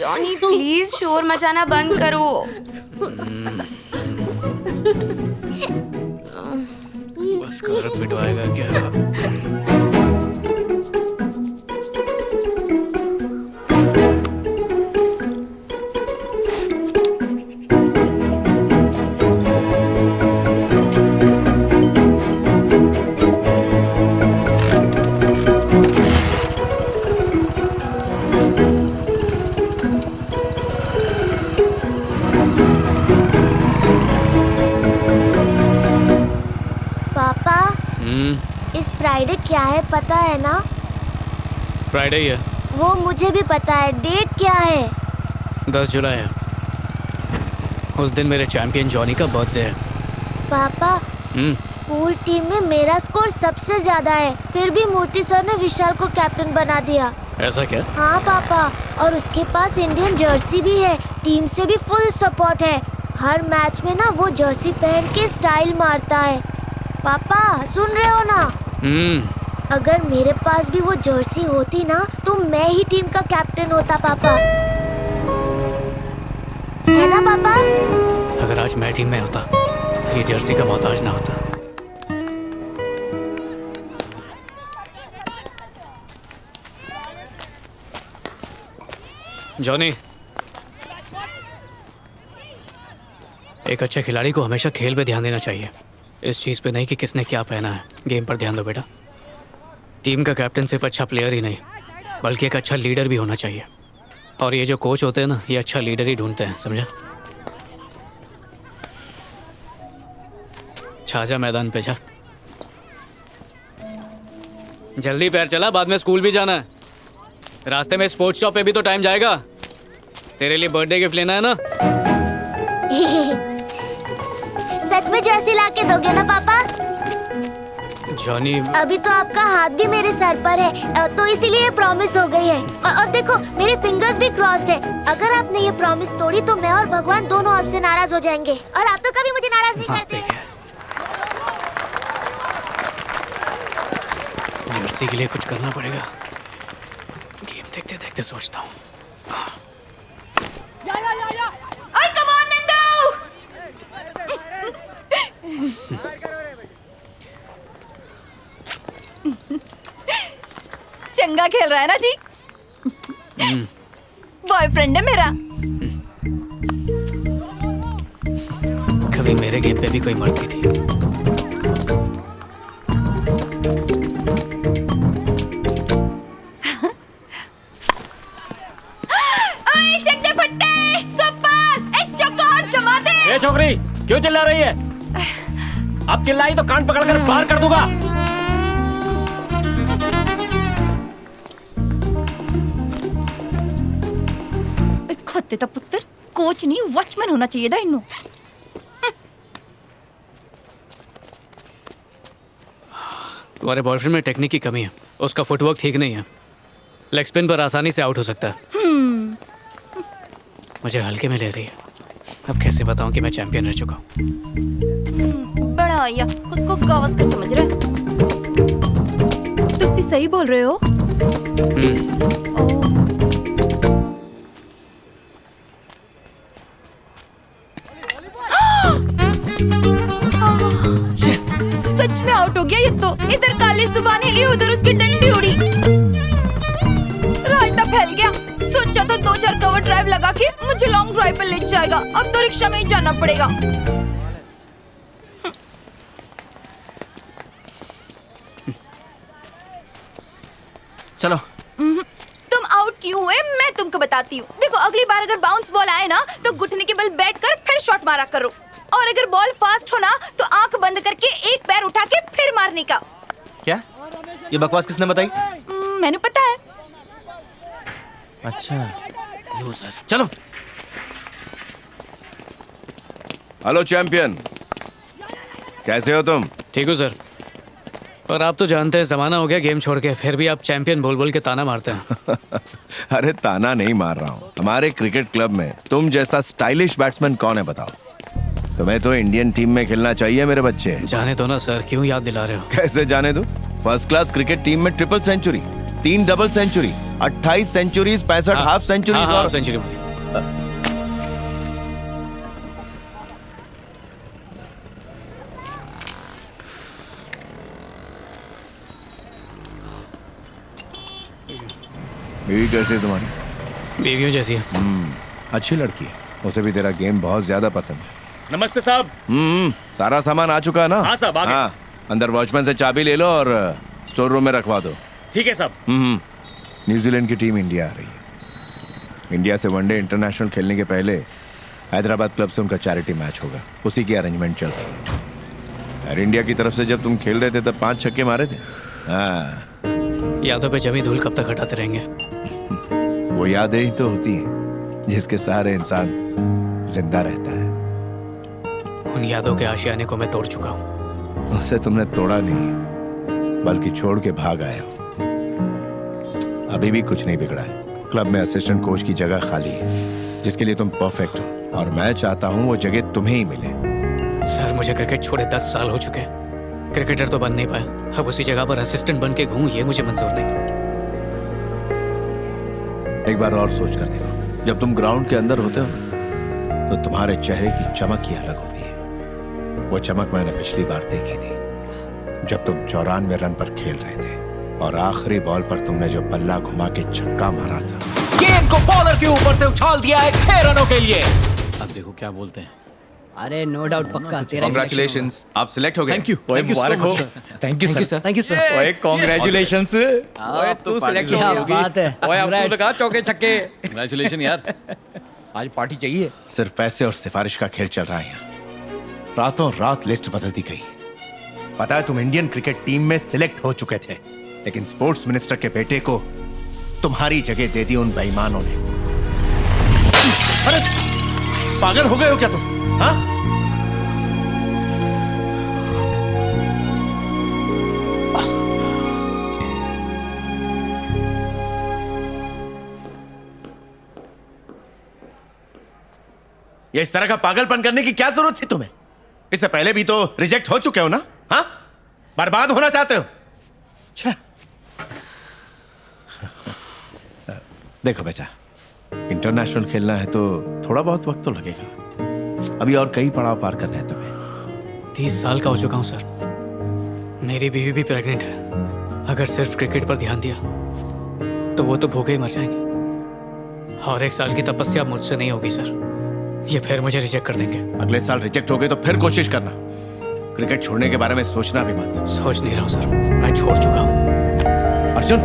Johnny please शोर मचाना बंद करो। बस कर, पिटवाएगा क्या? इस फ्राइडे क्या है पता है ना? फ्राइडे ही है। वो मुझे भी पता है। डेट क्या है? 10 जुलाई है। उस दिन मेरे चैंपियन जॉनी का बर्थडे है। पापा, स्कूल टीम में मेरा स्कोर सबसे ज्यादा है, फिर भी मूर्ति सर ने विशाल को कैप्टन बना दिया। ऐसा क्या? हाँ पापा, और उसके पास इंडियन जर्सी भी है। टीम से भी फुल सपोर्ट है। हर मैच में ना वो जर्सी पहन के स्टाइल मारता है। पापा सुन रहे हो ना? अगर मेरे पास भी वो जर्सी होती ना तो मैं ही टीम का कैप्टन होता पापा, है ना पापा? अगर आज मैं टीम में होता तो ये जर्सी का मोहताज ना होता। जॉनी, एक अच्छे खिलाड़ी को हमेशा खेल पे ध्यान देना चाहिए, इस चीज पे नहीं कि किसने क्या पहना है। गेम पर ध्यान दो बेटा। टीम का कैप्टन सिर्फ अच्छा प्लेयर ही नहीं बल्कि एक अच्छा लीडर भी होना चाहिए, और ये जो कोच होते हैं ना, ये अच्छा लीडर ही ढूंढते हैं, समझा? छाजा मैदान पे जा, जल्दी पैर चला, बाद में स्कूल भी जाना है। रास्ते में स्पोर्ट्स शॉप पे भी तो टाइम जाएगा। तेरे लिए बर्थडे गिफ्ट लेना है ना? सच में जर्सी लाके दोगे ना पापा? जॉनी, अभी तो आपका हाथ भी मेरे सर पर है, तो इसीलिए प्रॉमिस हो गई है। और देखो मेरे फिंगर्स भी क्रॉस्ड है। अगर आपने ये प्रॉमिस तोड़ी तो मैं और भगवान दोनों आपसे नाराज हो जाएंगे, और आप तो कभी मुझे नाराज नहीं करते। जर्सी के लिए कुछ करना पड़ेगा। गेम देखते देखते सोचता हूँ। चंगा खेल रहा है ना जी? बॉयफ्रेंड है मेरा। कभी मेरे गेम पे भी कोई मरती थी। चक दे फट्टे, सुपर, एक चौकार जमा दे। ए छोकरी, क्यों चिल्ला रही है? अब चिल्लाई तो कान पकड़कर बाहर कर दूंगा। खत्ते ता पुत्र, कोच नहीं वॉचमैन होना चाहिए था इन्हों। तुम्हारे बॉयफ्रेंड में टेक्निक की कमी है, उसका फुटवर्क ठीक नहीं है। लेग स्पिन पर आसानी से आउट हो सकता है। मुझे हल्के में ले रही है। अब कैसे बताऊं कि मैं चैंपियन रह चुका हूं? बड़ा आया, खुद को गावस्कर समझ रहा है। तुसी सही बोल रहे हो। सच में आउट हो गया ये तो। इधर काली जुबान हिली, उधर उसकी डंडी उड़ी, रायता फैल गया। सोचा तो 2-4 कवर ड्राइव लगा के मुझे लॉन्ग ड्राइव पर ले जाएगा, अब तो रिक्शा में ही जाना पड़ेगा। चलो। तुम आउट क्यों हुए मैं तुमको बताती हूँ। देखो अगली बार अगर बाउंस बॉल आए ना तो घुटने के बल बैठ कर फिर शॉट मारा करो, और अगर बॉल फास्ट हो ना तो आंख बंद करके एक पैर उठा के फिर मारने का। क्या? ये बकवास किसने बताई? मैंने पता है। अच्छा, लूजर। चलो। हेलो चैंपियन, कैसे हो तुम? ठीक हो सर, पर आप तो जानते हैं जमाना हो गया गेम छोड़ के, फिर भी आप चैंपियन बोल बोल के ताना मारते हैं। अरे ताना नहीं मार रहा हूँ। हमारे क्रिकेट क्लब में तुम जैसा स्टाइलिश बैट्समैन कौन है बताओ? तुम्हें तो इंडियन टीम में खेलना चाहिए मेरे बच्चे। जाने दो ना सर, क्यों याद दिला रहे हो? कैसे जाने दो? फर्स्ट क्लास क्रिकेट टीम में triple century, 3 double century, 28 centuries, 65 half centuries और सेंचुरी बीवी कैसी है तुम्हारी? बीवियों जैसी है। अच्छी लड़की है, उसे भी तेरा गेम बहुत ज्यादा पसंद है। नमस्ते साहब। सारा सामान आ चुका है ना? हाँ साहब, आ गया। अंदर वॉचमैन से चाबी ले लो और स्टोर रूम में रखवा दो। ठीक है साहब। न्यूजीलैंड की टीम इंडिया आ रही है। इंडिया से वनडे इंटरनेशनल खेलने के पहले हैदराबाद क्लब से उनका चैरिटी मैच होगा, उसी की अरेंजमेंट चल रही है। एयर इंडिया की तरफ से जब तुम खेल रहे थे तब 5 छक्के मारे थे। हाँ, यादों पे जमी धूल कब तक हटाते रहेंगे? वो यादें ही तो होती हैं जिसके सहारे इंसान जिंदा रहता है। उन यादों के आशियाने को मैं तोड़ चुका हूँ। उसे तुमने तोड़ा नहीं, बल्कि छोड़ के भाग आए हो। अभी भी कुछ नहीं बिगड़ा है। क्लब में असिस्टेंट कोच की जगह खाली है, जिसके लिए तुम परफेक्ट हो, और मैं चाहता हूँ वो जगह तुम्हें ही मिले। सर, मुझे क्रिकेट छोड़े 10 साल हो चुके हैं। क्रिकेटर तो बन नहीं पाया, अब उसी जगह पर असिस्टेंट बन के घूमूं, ये मुझे मंजूर नहीं। एक बार और सोच कर देखो, जब तुम ग्राउंड के अंदर होते हो तो तुम्हारे चेहरे की चमक ही अलग होती है। वो चमक मैंने पिछली बार देखी थी, जब तुम 94 रन पर खेल रहे थे और आखिरी बॉल पर तुमने जो बल्ला घुमा के छक्का मारा था। गेंद को बॉलर के ऊपर से उछाल दिया है 6 रनों के लिए। अब देखो क्या बोलते हैं। अरे नो डाउट पक्का तेरा कांग्रेचुलेशंस, आप सिलेक्ट हो गए। थैंक यू मुबारक हो। Thank you sir. Thank you sir. ओए कांग्रेचुलेशंस। ओए तू सिलेक्शन क्या हो गई। बात है। ओए अब तू लगा चौके छक्के। कांग्रेचुलेशन यार। आज पार्टी चाहिए। सिर्फ पैसे और सिफारिश का खेल चल रहा है यहाँ। रातों रात लिस्ट बदल दी गई। पता है तुम इंडियन क्रिकेट टीम में सिलेक्ट हो चुके थे, लेकिन स्पोर्ट्स मिनिस्टर के बेटे को तुम्हारी जगह दे दी उन बेईमानों ने। अरे पागल हो गए हो क्या तुम? हाँ? ये इस तरह का पागलपन करने की क्या जरूरत थी तुम्हें? इससे पहले भी तो रिजेक्ट हो चुके हो ना? हाँ? बर्बाद होना चाहते हो? अच्छा। देखो बेटा, इंटरनेशनल खेलना है तो थोड़ा बहुत वक्त तो लगेगा। अभी और कई पड़ाव पार करने हैं तुम्हें। 30 साल का हो चुका हूँ सर। मेरी बीवी भी प्रेग्नेंट है। अगर सिर्फ क्रिकेट पर ध्यान दिया तो वो तो भूखे ही मर जाएंगे। और 1 साल की तपस्या मुझसे नहीं होगी सर। ये फिर मुझे रिजेक्ट कर देंगे। अगले साल रिजेक्ट हो गए तो फिर कोशिश करना। क्रिकेट छोड़ने के बारे में सोचना भी मत। सोच नहीं रहा हूँ सर, मैं छोड़ चुका हूँ। अर्जुन,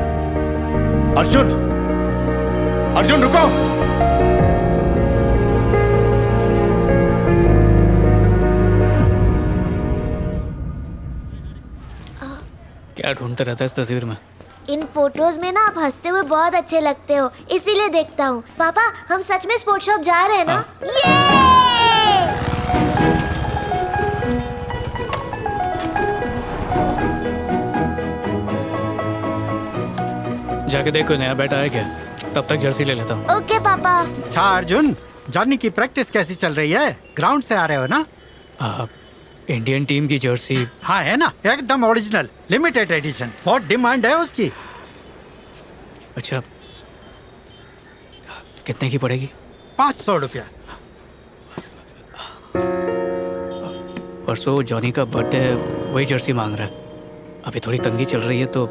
अर्जुन, अर्जुन रुको। क्या ढूंढते रहता है इस तस्वीर में? इन फोटोज में ना आप हंसते हुए बहुत अच्छे लगते हो, इसीलिए देखता हूँ। पापा, हम सच में स्पोर्ट्स शॉप जा रहे हैं ना? ये! जाके देखो नया बैट आया क्या, तब तक जर्सी ले लेता हूँ। ओके पापा। अच्छा अर्जुन, जॉनी की प्रैक्टिस कैसी चल रही है? ग्राउंड से आ रहे हो ना? इंडियन टीम की जर्सी। हाँ है ना, एकदम ओरिजिनल, लिमिटेड एडिशन। बहुत डिमांड है उसकी। अच्छा, कितने की पड़ेगी? 500 रुपया। परसों जॉनी का बर्थडे है, वही जर्सी मांग रहा है। अभी थोड़ी तंगी चल रही है तो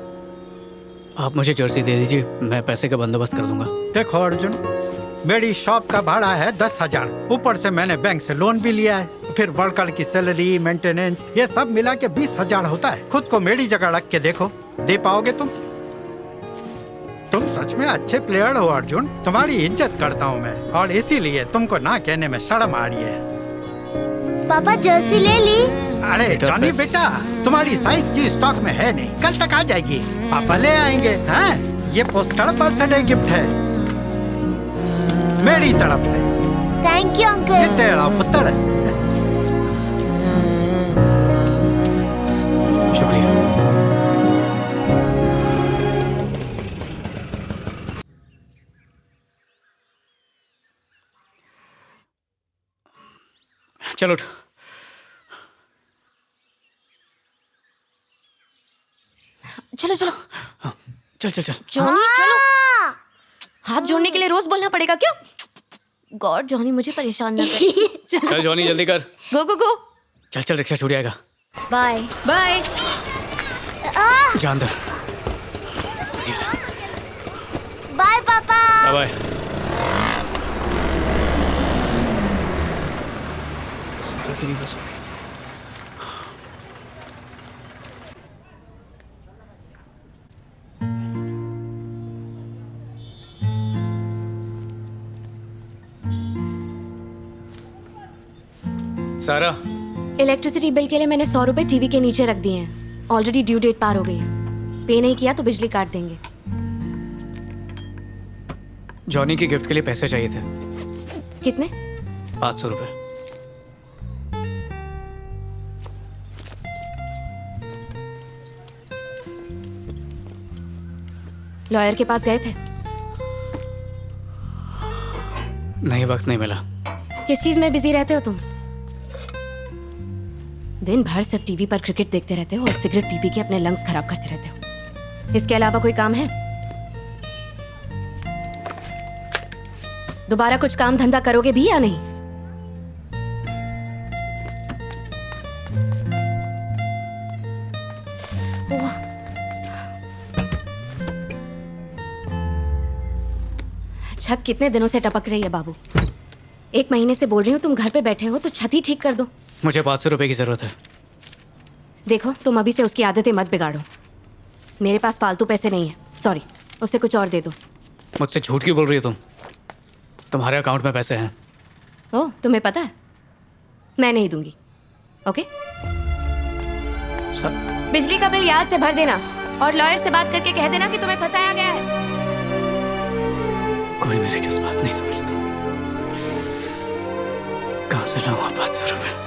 आप मुझे जर्सी दे दीजिए, मैं पैसे का बंदोबस्त कर दूंगा। देखो अर्जुन, मेरी शॉप का भाड़ा है 10,000, ऊपर से मैंने बैंक से लोन भी लिया है, फिर वर्कर की सैलरी, मेंटेनेंस, ये सब मिला के 20,000 होता है। खुद को मेरी जगह रख के देखो, दे पाओगे तुम? तुम सच में अच्छे प्लेयर हो अर्जुन, तुम्हारी इज्जत करता हूँ मैं, और इसीलिए तुमको ना कहने में शर्म आ रही है। पापा जर्सी ले ली? अरे जॉनी बेटा, तुम्हारी साइज की स्टॉक में है नहीं, कल तक आ जाएगी, पापा ले आएंगे। हाँ, ये पोस्टर बर्थडे गिफ्ट है मेरी तरफ से। Thank you uncle. तेरा पुत्र। शुक्रिया। चलो उठ। चलो चलो चल चल चल। जॉनी चलो। हाथ जोड़ने के लिए रोज बोलना पड़ेगा क्यों? गॉड जॉनी मुझे परेशान ना कर। चल जॉनी जल्दी कर। गो गो गो। चल चल रिक्शा छूट जाएगा। Bye bye. जा अंदर। बाय पापा। Bye bye. सारा दिन ही बस हो गई। सारा इलेक्ट्रिसिटी बिल के लिए मैंने 100 रुपए टीवी के नीचे रख दिए हैं। ऑलरेडी ड्यू डेट पार हो गई है। पे नहीं किया तो बिजली काट देंगे। जॉनी की गिफ्ट के लिए पैसे चाहिए थे। कितने? 500 रुपए। लॉयर के पास गए थे? नहीं, वक्त नहीं मिला। किस चीज में बिजी रहते हो तुम? दिन भर सिर्फ टीवी पर क्रिकेट देखते रहते हो और सिगरेट पी पी के अपने लंग्स खराब करते रहते हो। इसके अलावा कोई काम है? दोबारा कुछ काम धंधा करोगे भी या नहीं? छत कितने दिनों से टपक रही है बाबू? 1 महीने से बोल रही हूँ तुम घर पे बैठे हो तो छत ही ठीक कर दो। मुझे 500 रुपए की जरूरत है। देखो तुम अभी से उसकी आदतें मत बिगाड़ो। मेरे पास फालतू पैसे नहीं है। सॉरी, उसे कुछ और दे दो। मुझसे झूठ क्यों बोल रही हो तुम? तुम्हारे अकाउंट में पैसे हैं। ओह, तुम्हें पता है? मैं नहीं दूंगी। ओके? बिजली का बिल याद से भर देना और लॉयर से बात करके कह देना कि तुम्हें फंसाया गया है। कोई मेरी जज्बात नहीं समझता। कहाँ से लाऊंगा 500 रुपए?